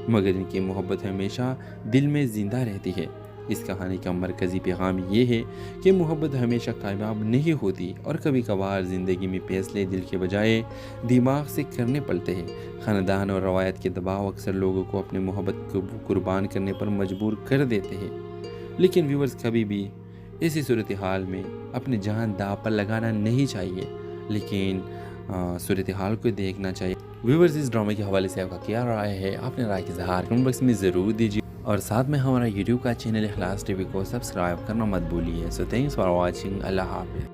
S1: मगर इनकी मोहब्बत हमेशा दिल में ज़िंदा रहती है। इस कहानी का मरकज़ी पैगाम ये है कि मोहब्बत हमेशा कामयाब नहीं होती और कभी कभार ज़िंदगी में फैसले दिल के बजाय दिमाग से करने पड़ते हैं। ख़ानदान और रवायत के दबाव अक्सर लोगों को अपनी मोहब्बत को कुर्बान करने पर मजबूर कर देते हैं। लेकिन व्यूअर्स, कभी भी ऐसी सूरत हाल में अपनी जान दांव पर लगाना नहीं चाहिए, लेकिन सूरत हाल को देखना चाहिए। व्यूअर्स, इस ड्रामे के हवाले से आपका क्या राय है? अपने राय के इज़हार कमेंट बॉक्स में ज़रूर दीजिए और साथ में हमारा यूट्यूब का चैनल इखलास टीवी को सब्सक्राइब करना मत भूलिए। So thanks for watching. अल्लाह हाफ़िज़।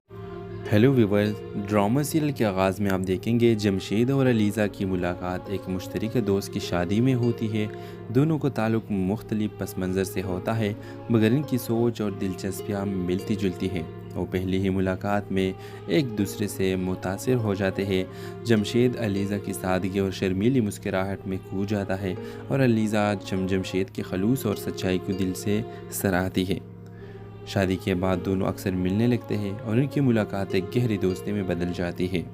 S1: हेलो व्यूअर्स, ड्रामा सीरियल के आगाज़ में आप देखेंगे जमशेद और अलीज़ा की मुलाकात एक मुश्तरका दोस्त की शादी में होती है। दोनों को ताल्लुक़ मुख्तलिफ पस मंज़र से होता है, मगर इनकी सोच और दिलचस्पियाँ मिलती जुलती हैं। वो पहली ही मुलाकात में एक दूसरे से मुतासिर हो जाते हैं। जमशेद अलीज़ा की सादगी और शर्मीली मुस्कुराहट में खो जाता है और अलीज़ा जमशेद के खलूस और सच्चाई को दिल से सराहती है। शादी के बाद दोनों अक्सर मिलने लगते हैं और उनकी मुलाकात एक गहरी दोस्ती में बदल जाती है।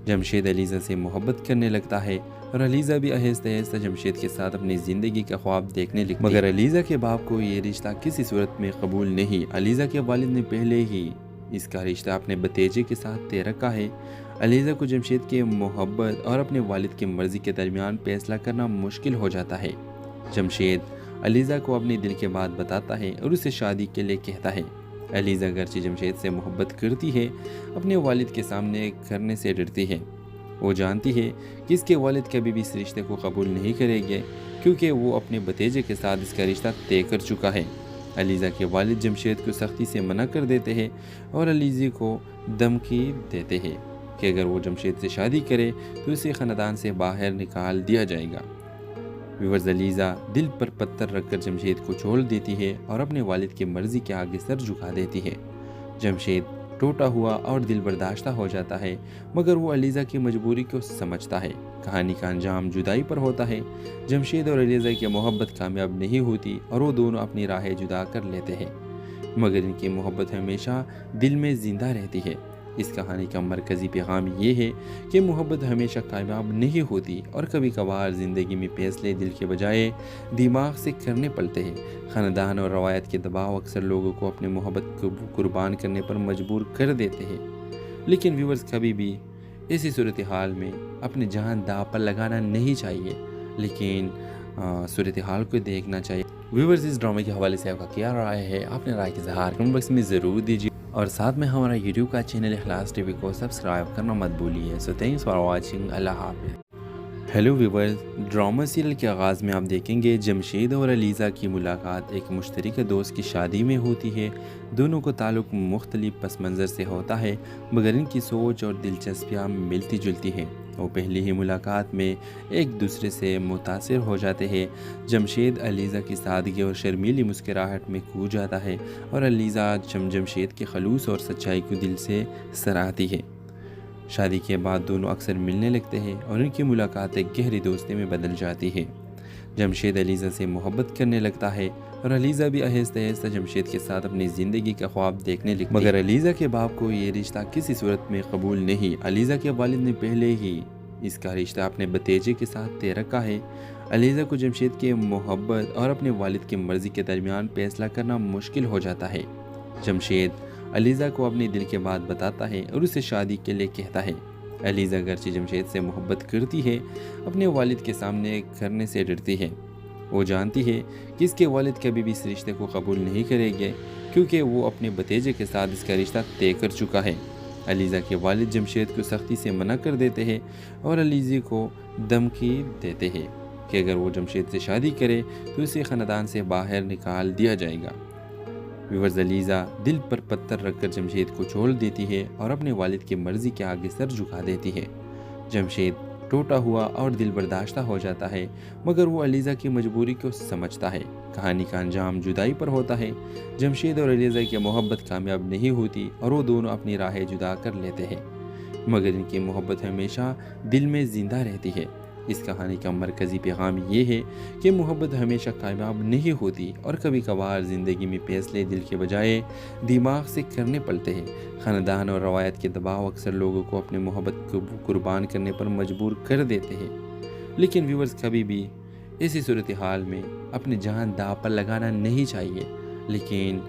S1: जमशेद अलीज़ा से मोहब्बत करने लगता है और अलीज़ा भी आहिस्ता आहिस्ता जमशेद के साथ अपनी ज़िंदगी का ख्वाब देखने लगती है। मगर अलीज़ा के बाप को ये रिश्ता किसी सूरत में कबूल नहीं। अलीज़ा के वालिद ने पहले ही इसका रिश्ता अपने भतीजे के साथ तय रखा है। अलीज़ा को जमशेद की मोहब्बत और अपने वालिद की मर्ज़ी के दरमियान फैसला करना मुश्किल हो जाता है। जमशेद अलीज़ा को अपने दिल की बात बताता है और उसे शादी के लिए कहता है। अलीज़ा अगरचे जमशेद से मोहब्बत करती है, अपने वालिद के सामने करने से डरती है। वो जानती है कि इसके वालिद कभी भी इस रिश्ते को कबूल नहीं करेंगे, क्योंकि वो अपने भतीजे के साथ इसका रिश्ता तय कर चुका है। अलीज़ा के वालिद जमशेद को सख्ती से मना कर देते हैं और अलीज़ा को धमकी देते हैं कि अगर वो जमशेद से शादी करे तो उसे ख़ानदान से बाहर निकाल दिया जाएगा। व्यूअर्स, अलीज़ा दिल पर पत्थर रखकर जमशेद को छोड़ देती है और अपने वालिद की मर्ज़ी के आगे सर झुका देती है। जमशेद टूटा हुआ और दिल बर्दाश्ता हो जाता है, मगर वो अलीज़ा की मजबूरी को समझता है। कहानी का अंजाम जुदाई पर होता है। जमशेद और अलीज़ा की मोहब्बत कामयाब नहीं होती और वो दोनों अपनी राहें जुदा कर लेते हैं, मगर इनकी मोहब्बत हमेशा दिल में ज़िंदा रहती है। इस कहानी का मरकज़ी पैगाम ये है कि मोहब्बत हमेशा कामयाब नहीं होती और कभी कभार ज़िंदगी में फैसले दिल के बजाय दिमाग से करने पड़ते हैं। ख़ानदान और रवायत के दबाव अक्सर लोगों को अपनी मोहब्बत को कुर्बान करने पर मजबूर कर देते हैं। लेकिन व्यूअर्स, कभी भी ऐसी सूरत हाल में अपनी जान दांव पर लगाना नहीं चाहिए, लेकिन सूरत हाल को देखना चाहिए। व्यूअर्स, इस ड्रामे के हवाले से आपका क्या राय है? अपने राय के इज़हार कमेंट बॉक्स में ज़रूर दीजिए और साथ में हमारा यूट्यूब का चैनल इखलास टीवी को सब्सक्राइब करना मत भूलिए। So thanks for watching. अल्लाह हाफ़िज़। हेलो व्यूअर्स, ड्रामा सीरियल के आगाज़ में आप देखेंगे जमशेद और अलीज़ा की मुलाकात एक मुश्तरका दोस्त की शादी में होती है। दोनों को ताल्लुक़ मुख्तलिफ पस मंज़र से होता है, मगर इनकी सोच और दिलचस्पियाँ मिलती जुलती हैं। वो पहली ही मुलाकात में एक दूसरे से मुतासिर हो जाते हैं। जमशेद अलीज़ा की सादगी और शर्मीली मुस्कुराहट में खो जाता है और अलीज़ा जमशेद के खलूस और सच्चाई को दिल से सराहती है। शादी के बाद दोनों अक्सर मिलने लगते हैं और उनकी मुलाकात एक गहरी दोस्ती में बदल जाती है। जमशेद अलीज़ा से मोहब्बत करने लगता है और अलीज़ा भी आहिस्ता आहिस्ता जमशेद के साथ अपनी ज़िंदगी का ख्वाब देखने लगती है। मगर अलीज़ा के बाप को ये रिश्ता किसी सूरत में कबूल नहीं। अलीज़ा के वालिद ने पहले ही इसका रिश्ता अपने भतीजे के साथ तय रखा है। अलीज़ा को जमशेद की मोहब्बत और अपने वालिद की मर्ज़ी के दरमियान फैसला करना मुश्किल हो जाता है। जमशेद अलीज़ा को अपने दिल की बात बताता है और उसे शादी के लिए कहता है। अलीज़ा अगरचे जमशेद से मोहब्बत करती है, अपने वालिद के सामने करने से डरती है। वो जानती है कि इसके वालिद कभी भी इस रिश्ते को कबूल नहीं करेंगे, क्योंकि वो अपने भतीजे के साथ इसका रिश्ता तय कर चुका है। अलीज़ा के वालिद जमशेद को सख्ती से मना कर देते हैं और अलीज़ा को धमकी देते हैं कि अगर वो जमशेद से शादी करे तो उसे ख़ानदान से बाहर निकाल दिया जाएगा। व्यूअर्स, अलीज़ा दिल पर पत्थर रखकर जमशेद को छोड़ देती है और अपने वालिद की मर्ज़ी के आगे सर झुका देती है। जमशेद टूटा हुआ और दिल बर्दाश्ता हो जाता है, मगर वो अलीज़ा की मजबूरी को समझता है। कहानी का अंजाम जुदाई पर होता है। जमशेद और अलीज़ा की मोहब्बत कामयाब नहीं होती और वो दोनों अपनी राहें जुदा कर लेते हैं, मगर इनकी मोहब्बत हमेशा दिल में ज़िंदा रहती है। इस कहानी का मरकज़ी पैगाम ये है कि मोहब्बत हमेशा कामयाब नहीं होती और कभी कभार ज़िंदगी में फैसले दिल के बजाय दिमाग से करने पड़ते हैं। ख़ानदान और रवायत के दबाव अक्सर लोगों को अपनी मोहब्बत को कुर्बान करने पर मजबूर कर देते हैं। लेकिन व्यूअर्स, कभी भी ऐसी सूरत हाल में अपनी जान दांव पर लगाना नहीं चाहिए, लेकिन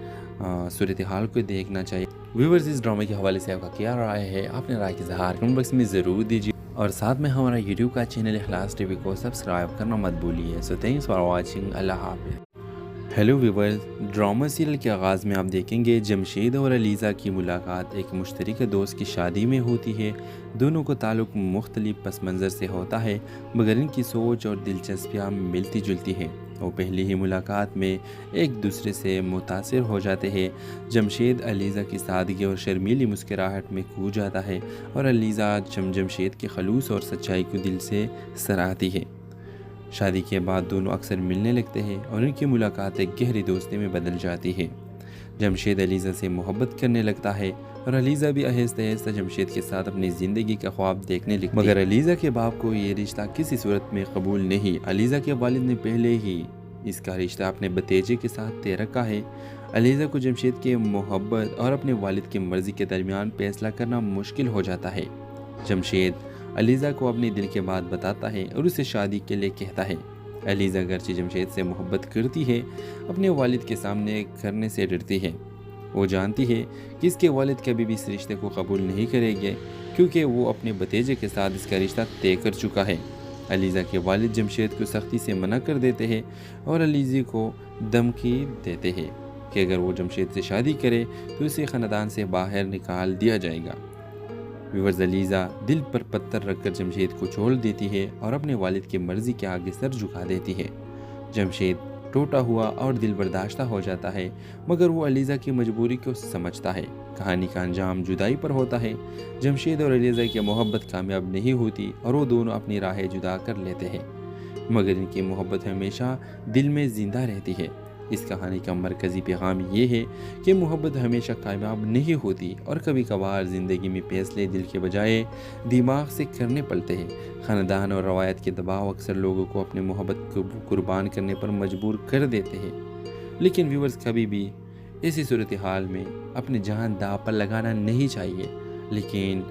S1: सूरत हाल को देखना चाहिए। व्यूअर्स, इस ड्रामे के हवाले से आपका क्या राय है? अपने राय के इज़हार कमेंट बॉक्स में ज़रूर दीजिए और साथ में हमारा यूट्यूब का चैनल इखलास टीवी को सब्सक्राइब करना मत भूलिए। So thanks for watching. अल्लाह हाफ़िज़। हेलो व्यूअर्स, ड्रामा सीरियल के आगाज़ में आप देखेंगे जमशेद और अलीज़ा की मुलाकात एक मुश्तरका दोस्त की शादी में होती है। दोनों को ताल्लुक़ मुख्तलिफ पस मंज़र से होता है, मगर इनकी सोच और दिलचस्पियाँ मिलती जुलती हैं। वो पहली ही मुलाकात में एक दूसरे से मुतासिर हो जाते हैं। जमशेद अलीज़ा की सादगी और शर्मीली मुस्कुराहट में खो जाता है और अलीज़ा जमशेद के खलूस और सच्चाई को दिल से सराहती है। शादी के बाद दोनों अक्सर मिलने लगते हैं और उनकी मुलाकात एक गहरी दोस्ती में बदल जाती है। जमशेद अलीज़ा से मोहब्बत करने लगता है और अलीज़ा भी आहिस्ता आहिस्ता जमशेद के साथ अपनी ज़िंदगी का ख्वाब देखने लगती है। मगर अलीज़ा के बाप को ये रिश्ता किसी सूरत में कबूल नहीं। अलीज़ा के वालिद ने पहले ही इसका रिश्ता अपने भतीजे के साथ तय रखा है। अलीज़ा को जमशेद की मोहब्बत और अपने वालिद की मर्ज़ी के दरमियान फैसला करना मुश्किल हो जाता है। जमशेद अलीज़ा को अपने दिल की बात बताता है और उसे शादी के लिए कहता है। अलीज़ा अगरचे जमशेद से मोहब्बत करती है, अपने वालिद के सामने करने से डरती है। वो जानती है कि इसके वालिद कभी भी इस रिश्ते को कबूल नहीं करेंगे, क्योंकि वो अपने भतीजे के साथ इसका रिश्ता तय कर चुका है। अलीज़ा के वालिद जमशेद को सख्ती से मना कर देते हैं और अलीज़ा को धमकी देते हैं कि अगर वो जमशेद से शादी करे तो इसे ख़ानदान से बाहर निकाल दिया जाएगा। व्यूअर्स, अलीज़ा दिल पर पत्थर रखकर जमशेद को छोड़ देती है और अपने वालिद की मर्ज़ी के आगे सर झुका देती है। जमशेद टूटा हुआ और दिल बर्दाश्ता हो जाता है, मगर वो अलीज़ा की मजबूरी को समझता है। कहानी का अंजाम जुदाई पर होता है। जमशेद और अलीज़ा की मोहब्बत कामयाब नहीं होती और वो दोनों अपनी राहें जुदा कर लेते हैं, मगर इनकी मोहब्बत हमेशा दिल में ज़िंदा रहती है। इस कहानी का मरकज़ी पैगाम ये है कि मोहब्बत हमेशा कामयाब नहीं होती और कभी कभार ज़िंदगी में फैसले दिल के बजाय दिमाग से करने पड़ते हैं। ख़ानदान और रवायत के दबाव अक्सर लोगों को अपनी मोहब्बत को कुर्बान करने पर मजबूर कर देते हैं। लेकिन व्यूअर्स, कभी भी ऐसी सूरत हाल में अपनी जान दांव पर लगाना नहीं चाहिए, लेकिन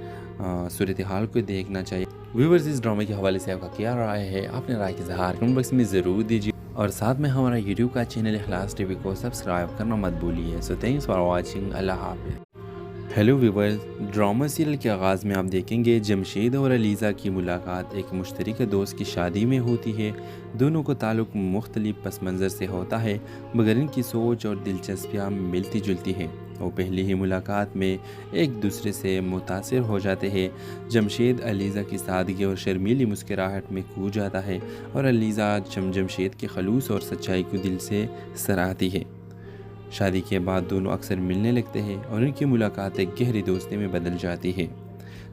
S1: सूरत हाल को देखना चाहिए। व्यूअर्स, इस ड्रामे के हवाले से आपका क्या राय है? अपने राय के इज़हार कमेंट बॉक्स में ज़रूर दीजिए और साथ में हमारा यूट्यूब का चैनल इखलास टीवी को सब्सक्राइब करना मत भूलिए। So thanks for watching. अल्लाह हाफ़िज़। हेलो व्यूअर्स, ड्रामा सीरियल के आगाज़ में आप देखेंगे जमशेद और अलीज़ा की मुलाकात एक मुश्तरका दोस्त की शादी में होती है। दोनों को ताल्लुक़ मुख्तलिफ पस मंज़र से होता है, मगर इनकी सोच और दिलचस्पियाँ मिलती जुलती हैं। वो पहली ही मुलाकात में एक दूसरे से मुतासिर हो जाते हैं। जमशेद अलीज़ा की सादगी और शर्मीली मुस्कुराहट में खो जाता है और अलीज़ा जमशेद के खलूस और सच्चाई को दिल से सराहती है। शादी के बाद दोनों अक्सर मिलने लगते हैं और उनकी मुलाकात एक गहरी दोस्ती में बदल जाती है।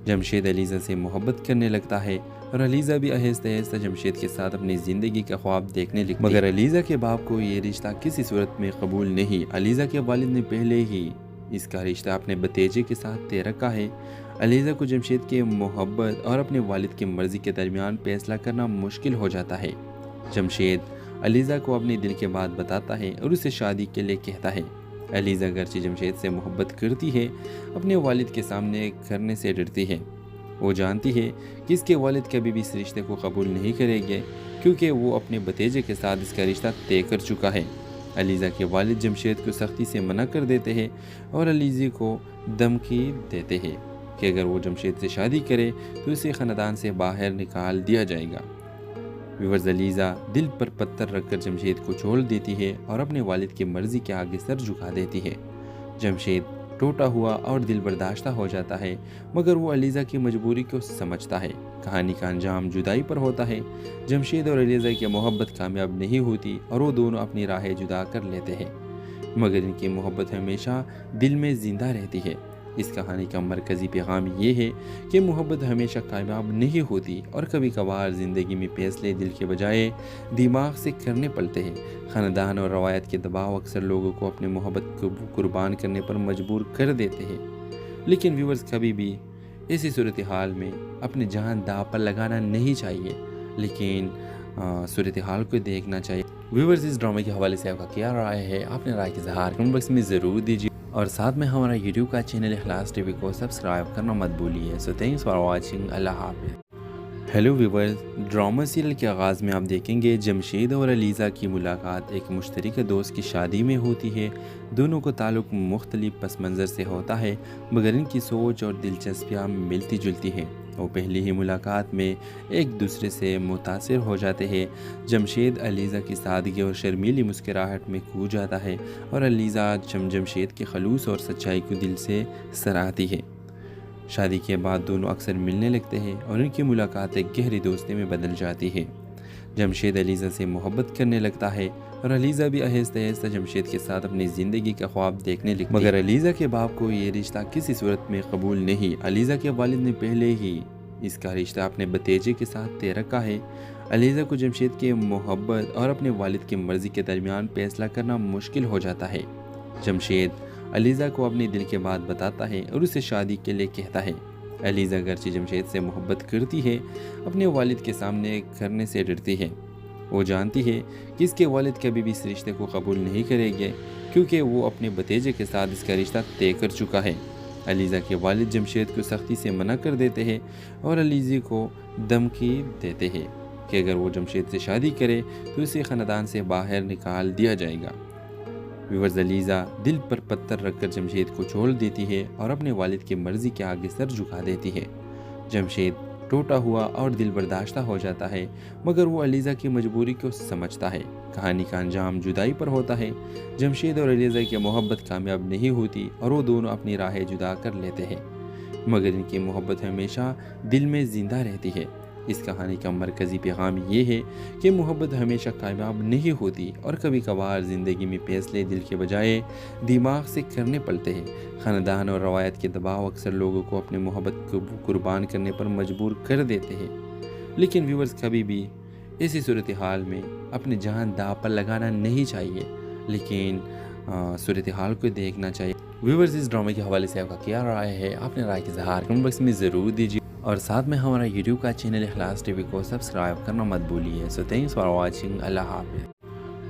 S1: जमशेद अलीज़ा से मोहब्बत करने लगता है और अलीज़ा भी आहिस्ता आहिस्ता जमशेद के साथ अपनी ज़िंदगी का ख्वाब देखने लगती है। मगर अलीज़ा के बाप को ये रिश्ता किसी सूरत में कबूल नहीं। अलीज़ा के वालिद ने पहले ही इसका रिश्ता अपने भतीजे के साथ तय रखा है। अलीज़ा को जमशेद की मोहब्बत और अपने वालिद की मर्ज़ी के दरमियान फैसला करना मुश्किल हो जाता है। जमशेद अलीज़ा को अपनी दिल की बात बताता है और उसे शादी के लिए कहता है। अलीज़ा अगरचे जमशेद से मोहब्बत करती है, अपने वालिद के सामने करने से डरती है। वो जानती है कि इसके वालिद कभी भी इस रिश्ते को कबूल नहीं करेंगे, क्योंकि वो अपने भतीजे के साथ इसका रिश्ता तय कर चुका है। अलीज़ा के वालिद जमशेद को सख्ती से मना कर देते हैं और अलीज़ा को धमकी देते हैं कि अगर वो जमशेद से शादी करे तो इसे ख़ानदान से बाहर निकाल दिया जाएगा। व्यूअर्स, अलीज़ा दिल पर पत्थर रखकर जमशेद को छोड़ देती है और अपने वालिद की मर्ज़ी के आगे सर झुका देती है। जमशेद टूटा हुआ और दिल बर्दाश्ता हो जाता है, मगर वो अलीज़ा की मजबूरी को समझता है। कहानी का अंजाम जुदाई पर होता है। जमशेद और अलीज़ा की मोहब्बत कामयाब नहीं होती और वो दोनों अपनी राहें जुदा कर लेते हैं, मगर इनकी मोहब्बत हमेशा दिल में ज़िंदा रहती है। इस कहानी का मरकज़ी पैगाम ये है कि मोहब्बत हमेशा कामयाब नहीं होती और कभी कभार ज़िंदगी में फैसले दिल के बजाय दिमाग से करने पड़ते हैं। ख़ानदान और रवायत के दबाव अक्सर लोगों को अपनी मोहब्बत को कुर्बान करने पर मजबूर कर देते हैं। लेकिन व्यूअर्स, कभी भी ऐसी सूरत हाल में अपनी जान दांव पर लगाना नहीं चाहिए, लेकिन सूरत हाल को देखना चाहिए। व्यूअर्स, इस ड्रामे के हवाले से आपका क्या राय है? अपने राय के इज़हार कमेंट बॉक्स में ज़रूर दीजिए और साथ में हमारा यूट्यूब का चैनल इखलास टीवी को सब्सक्राइब करना मत भूलिए। So thanks for watching. अल्लाह हाफ़िज़। हेलो व्यूअर्स, ड्रामा सीरियल के आगाज़ में आप देखेंगे जमशेद और अलीज़ा की मुलाकात एक मुश्तरका दोस्त की शादी में होती है। दोनों को ताल्लुक़ मुख्तलिफ पस मंज़र से होता है, मगर इनकी सोच और दिलचस्पियाँ मिलती जुलती हैं। वो पहली ही मुलाकात में एक दूसरे से मुतासिर हो जाते हैं। जमशेद अलीज़ा की सादगी और शर्मीली मुस्कुराहट में खो जाता है और अलीज़ा जमशेद के खलूस और सच्चाई को दिल से सराहती है। शादी के बाद दोनों अक्सर मिलने लगते हैं और उनकी मुलाकात एक गहरी दोस्ती में बदल जाती है। जमशेद अलीज़ा से मोहब्बत करने लगता है और अलीज़ा भी आहिस्ता आहिस्ता जमशेद के साथ अपनी ज़िंदगी का ख्वाब देखने लगती है। मगर अलीज़ा के बाप को ये रिश्ता किसी सूरत में कबूल नहीं। अलीज़ा के वालिद ने पहले ही इसका रिश्ता अपने भतीजे के साथ तय रखा है। अलीज़ा को जमशेद की मोहब्बत और अपने वालिद की मर्ज़ी के दरमियान फैसला करना मुश्किल हो जाता है। जमशेद अलीज़ा को अपनी दिल की बात बताता है और उसे शादी के लिए कहता है। अलीज़ा अगरचे जमशेद से मोहब्बत करती है, अपने वालिद के सामने करने से डरती है। वो जानती है कि इसके वालिद कभी भी इस रिश्ते को कबूल नहीं करेंगे, क्योंकि वो अपने भतीजे के साथ इसका रिश्ता तय कर चुका है। अलीज़ा के वालिद जमशेद को सख्ती से मना कर देते हैं और अलीज़ा को धमकी देते हैं कि अगर वो जमशेद से शादी करे तो उसे ख़ानदान से बाहर निकाल दिया जाएगा। व्यूअर्स, अलीज़ा दिल पर पत्थर रखकर जमशेद को छोड़ देती है और अपने वालिद की मर्ज़ी के आगे सर झुका देती है। जमशेद टूटा हुआ और दिल बर्दाश्ता हो जाता है, मगर वो अलीज़ा की मजबूरी को समझता है। कहानी का अंजाम जुदाई पर होता है। जमशेद और अलीज़ा की मोहब्बत कामयाब नहीं होती और वो दोनों अपनी राहें जुदा कर लेते हैं, मगर इनकी मोहब्बत हमेशा दिल में ज़िंदा रहती है। इस कहानी का मरकज़ी पैगाम ये है कि मोहब्बत हमेशा कामयाब नहीं होती और कभी कभार ज़िंदगी में फैसले दिल के बजाय दिमाग से करने पड़ते हैं। ख़ानदान और रवायत के दबाव अक्सर लोगों को अपनी मोहब्बत को कुर्बान करने पर मजबूर कर देते हैं। लेकिन व्यूअर्स, कभी भी ऐसी सूरत हाल में अपनी जान दांव पर लगाना नहीं चाहिए, लेकिन सूरत हाल को देखना चाहिए। व्यूअर्स, इस ड्रामे के हवाले से आपका क्या राय है? अपने राय के इज़हार कमेंट बॉक्स में ज़रूर दीजिए और साथ में हमारा यूट्यूब का चैनल इखलास टीवी को सब्सक्राइब करना मत भूलिए। So thanks for watching. अल्लाह हाफ़िज़।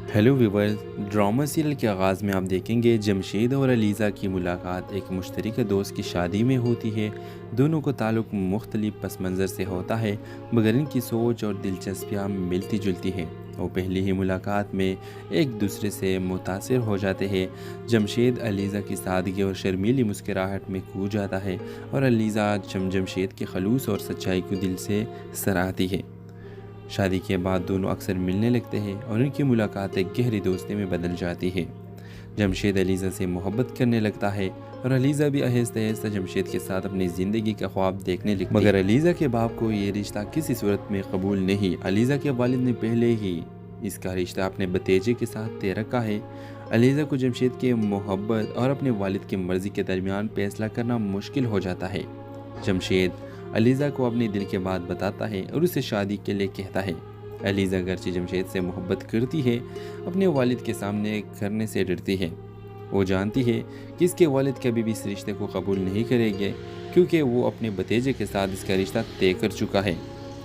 S1: हेलो व्यूअर्स, ड्रामा सीरियल के आगाज़ में आप देखेंगे जमशेद और अलीज़ा की मुलाकात एक मुश्तरका दोस्त की शादी में होती है। दोनों को ताल्लुक़ मुख्तलिफ पस मंज़र से होता है, मगर इनकी सोच और दिलचस्पियाँ मिलती जुलती हैं। वो पहली ही मुलाकात में एक दूसरे से मुतासिर हो जाते हैं। जमशेद अलीज़ा की सादगी और शर्मीली मुस्कुराहट में खो जाता है और अलीज़ा जमशेद के खलूस और सच्चाई को दिल से सराहती है। शादी के बाद दोनों अक्सर मिलने लगते हैं और उनकी मुलाकात एक गहरी दोस्ती में बदल जाती है। जमशेद अलीज़ा से मोहब्बत करने लगता है और अलीज़ा भी आहिस्ता आहिस्ता जमशेद के साथ अपनी ज़िंदगी का ख्वाब देखने लगती है। मगर अलीज़ा के बाप को ये रिश्ता किसी सूरत में कबूल नहीं। अलीज़ा के वालिद ने पहले ही इसका रिश्ता अपने भतीजे के साथ तय रखा है। अलीज़ा को जमशेद की मोहब्बत और अपने वालिद की मर्ज़ी के दरमियान फैसला करना मुश्किल हो जाता है। जमशेद अलीज़ा को अपने दिल की बात बताता है और उसे शादी के लिए कहता है। अलीज़ा अगरचे जमशेद से मोहब्बत करती है, अपने वालिद के सामने करने से डरती है। वो जानती है कि इसके वालिद कभी भी इस रिश्ते को कबूल नहीं करेंगे, क्योंकि वो अपने भतीजे के साथ इसका रिश्ता तय कर चुका है।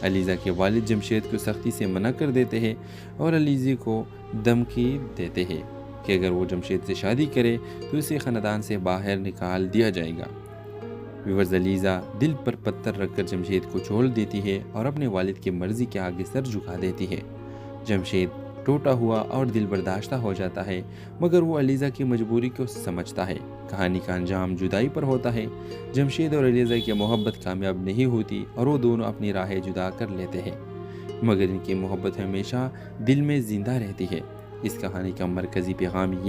S1: अलीज़ा के वालिद जमशेद को सख्ती से मना कर देते हैं और अलीज़ा को धमकी देते हैं कि अगर वो जमशेद से शादी करे तो उसे ख़ानदान से बाहर निकाल दिया जाएगा। व्यूअर्स, अलीज़ा दिल पर पत्थर रखकर जमशेद को छोड़ देती है और अपने वालिद की मर्ज़ी के आगे सर झुका देती है। जमशेद टूटा हुआ और दिल बर्दाश्ता हो जाता है, मगर वो अलीज़ा की मजबूरी को समझता है। कहानी का अंजाम जुदाई पर होता है। जमशेद और अलीज़ा की मोहब्बत कामयाब नहीं होती और वो दोनों अपनी राहें जुदा कर लेते हैं, मगर इनकी मोहब्बत हमेशा दिल में ज़िंदा रहती है। इस कहानी का मरकज़ी पैगाम